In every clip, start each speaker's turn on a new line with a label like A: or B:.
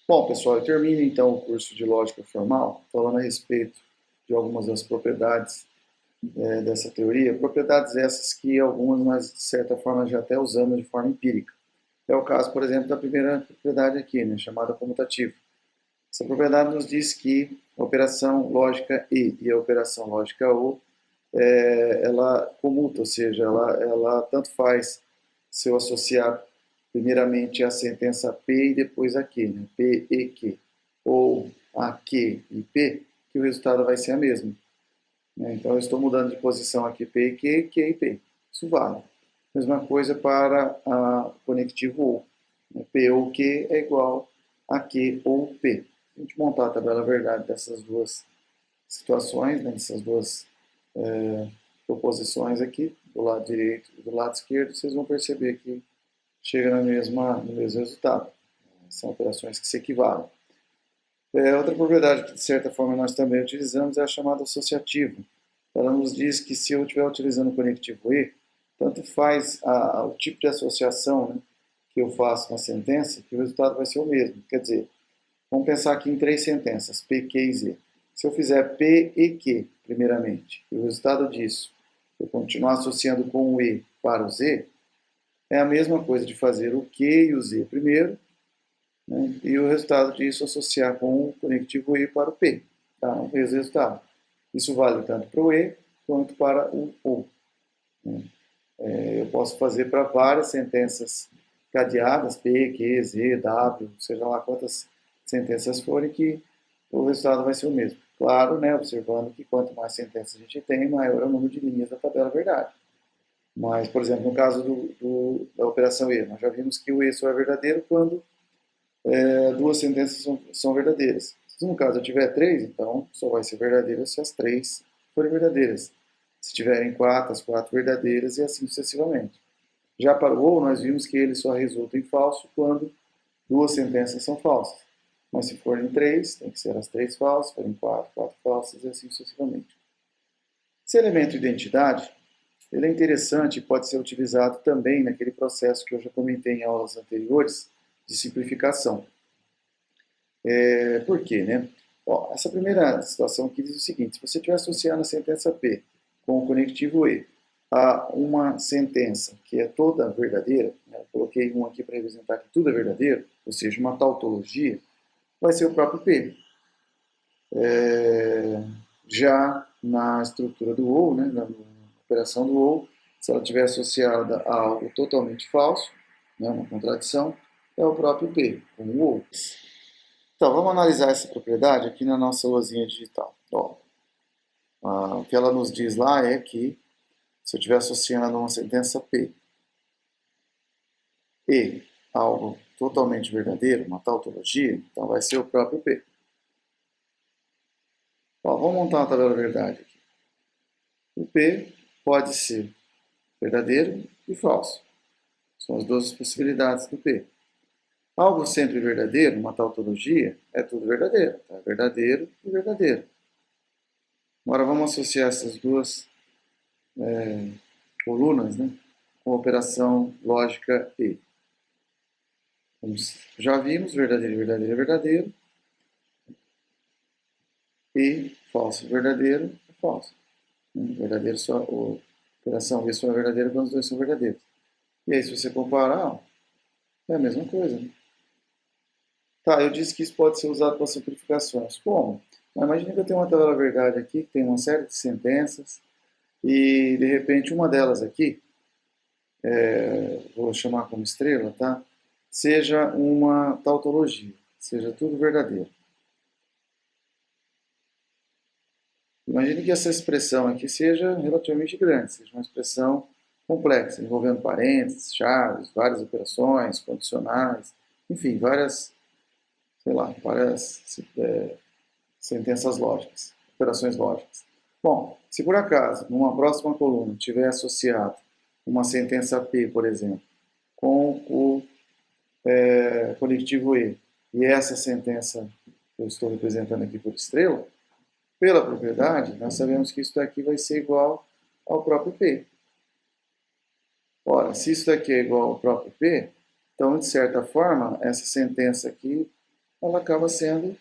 A: Bom, pessoal, eu termino então o curso de Lógica Formal falando a respeito de algumas das propriedades dessa teoria, propriedades essas que algumas nós, de certa forma, já até usamos de forma empírica. É o caso, por exemplo, da primeira propriedade aqui, né, chamada comutativa. Essa propriedade nos diz que a operação lógica e a operação lógica ou ela comuta, ou seja, ela tanto faz se eu associar primeiramente a sentença P e depois a Q, né? P e Q, ou a Q e P, que o resultado vai ser a mesma. Né? Então eu estou mudando de posição aqui P e Q, Q e P. Isso vale. Mesma coisa para a conectivo OU. P ou Q é igual a Q ou P. Se a gente montar a tabela verdade dessas duas situações, né, dessas duas proposições aqui, do lado direito e do lado esquerdo, vocês vão perceber que chega no mesmo resultado. São operações que se equivalem. Outra propriedade que, de certa forma, nós também utilizamos é a chamada associativa. Ela nos diz que se eu estiver utilizando o conectivo E, tanto faz o tipo de associação, né, que eu faço na sentença, que o resultado vai ser o mesmo. Quer dizer, vamos pensar aqui em três sentenças, P, Q e Z. Se eu fizer P e Q, primeiramente, e o resultado disso, eu continuar associando com o E para o Z, é a mesma coisa de fazer o Q e o Z primeiro, né, e o resultado disso associar com o conectivo E para o P. Tá? O mesmo resultado. Isso vale tanto para o E quanto para o O. Né? Eu posso fazer para várias sentenças cadeadas, P, Q, Z, W, seja lá quantas sentenças forem, que o resultado vai ser o mesmo. Claro, né, observando que quanto mais sentenças a gente tem, maior é o número de linhas da tabela verdade. Mas, por exemplo, no caso da operação E, nós já vimos que o E só é verdadeiro quando duas sentenças são verdadeiras. Se no caso eu tiver três, então só vai ser verdadeiro se as três forem verdadeiras. Se tiverem quatro, as quatro verdadeiras e assim sucessivamente. Já para o ou, nós vimos que ele só resulta em falso quando duas sentenças são falsas. Mas se forem três, tem que ser as três falsas, se forem quatro, quatro falsas e assim sucessivamente. Esse elemento identidade, ele é interessante e pode ser utilizado também naquele processo que eu já comentei em aulas anteriores de simplificação. Por quê, né? Ó, essa primeira situação aqui diz o seguinte: se você estiver associando a sentença P com o conectivo E a uma sentença que é toda verdadeira, né, eu coloquei um aqui para representar que tudo é verdadeiro, ou seja, uma tautologia, vai ser o próprio P. Já na estrutura do OU, né, na operação do OU, se ela estiver associada a algo totalmente falso, né, uma contradição, é o próprio P, como o OU. Então, vamos analisar essa propriedade aqui na nossa lousinha digital. Ó, o que ela nos diz lá é que se eu estiver associando uma sentença P e algo totalmente verdadeiro, uma tautologia, então vai ser o próprio P. Ó, vamos montar uma tabela verdade aqui. O P pode ser verdadeiro e falso. São as duas possibilidades do P. Algo sempre verdadeiro, uma tautologia, é tudo verdadeiro. Tá? Verdadeiro e verdadeiro. Agora vamos associar essas duas colunas, né, com a operação lógica E. Como já vimos, verdadeiro, verdadeiro, verdadeiro. E falso, verdadeiro, falso. Verdadeiro só, a operação E só é verdadeira quando os dois são verdadeiros. E aí, se você comparar, é a mesma coisa. Né? Tá, eu disse que isso pode ser usado para simplificações. Como? Imagina que eu tenho uma tabela verdade aqui, que tem uma série de sentenças, e de repente uma delas aqui, vou chamar como estrela, tá? Seja uma tautologia, seja tudo verdadeiro. Imagine que essa expressão aqui seja relativamente grande, seja uma expressão complexa, envolvendo parênteses, chaves, várias operações, condicionais, enfim, várias, sei lá, várias sentenças lógicas, operações lógicas. Bom, se por acaso, numa próxima coluna, tiver associado uma sentença P, por exemplo, com o conectivo E, e essa sentença que eu estou representando aqui por estrela, pela propriedade, nós sabemos que isso daqui vai ser igual ao próprio P. Ora, se isso daqui é igual ao próprio P, então, de certa forma, essa sentença aqui, ela acaba sendo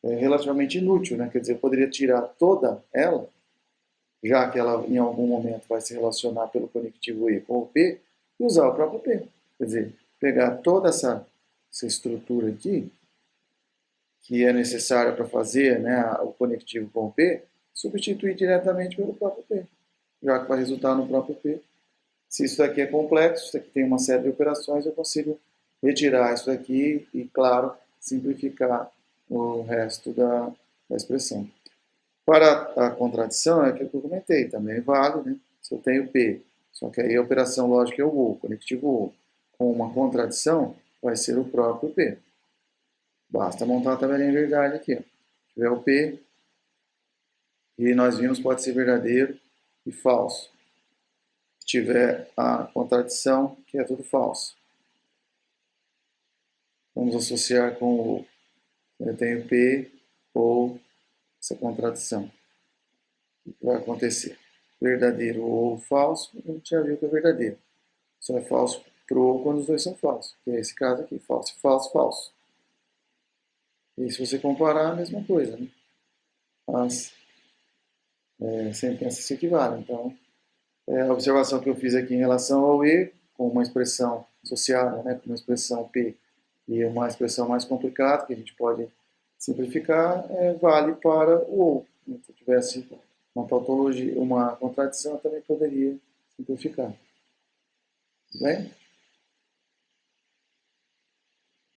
A: relativamente inútil, né? Quer dizer, eu poderia tirar toda ela, já que ela em algum momento vai se relacionar pelo conectivo E com o P, e usar o próprio P. Quer dizer, pegar toda essa estrutura aqui, que é necessária para fazer, né, o conectivo com o P, substituir diretamente pelo próprio P, já que vai resultar no próprio P. Se isso daqui é complexo, isso aqui tem uma série de operações, eu consigo retirar isso daqui e, claro, simplificar o resto da expressão. Para a contradição, é aquilo que eu comentei, também vale, né? Se eu tenho P, só que aí a operação lógica é o OU, conectivo OU, com uma contradição, vai ser o próprio P. Basta montar a tabelinha de verdade aqui. Ó. Se tiver o P, e nós vimos pode ser verdadeiro e falso. Se tiver a contradição, que é tudo falso. Vamos associar com o OU. Eu tenho P ou essa contradição. O que vai acontecer? Verdadeiro ou falso, a gente já viu que é verdadeiro. Só é falso para o ou quando os dois são falsos. Que é esse caso aqui, falso, falso, falso. E se você comparar, a mesma coisa, né? As sentenças se equivalem. Então, a observação que eu fiz aqui em relação ao E, com uma expressão associada, né, com uma expressão P e uma expressão mais complicada, que a gente pode simplificar, vale para o OU. Se eu tivesse uma tautologia, uma contradição, eu também poderia simplificar. Tudo bem?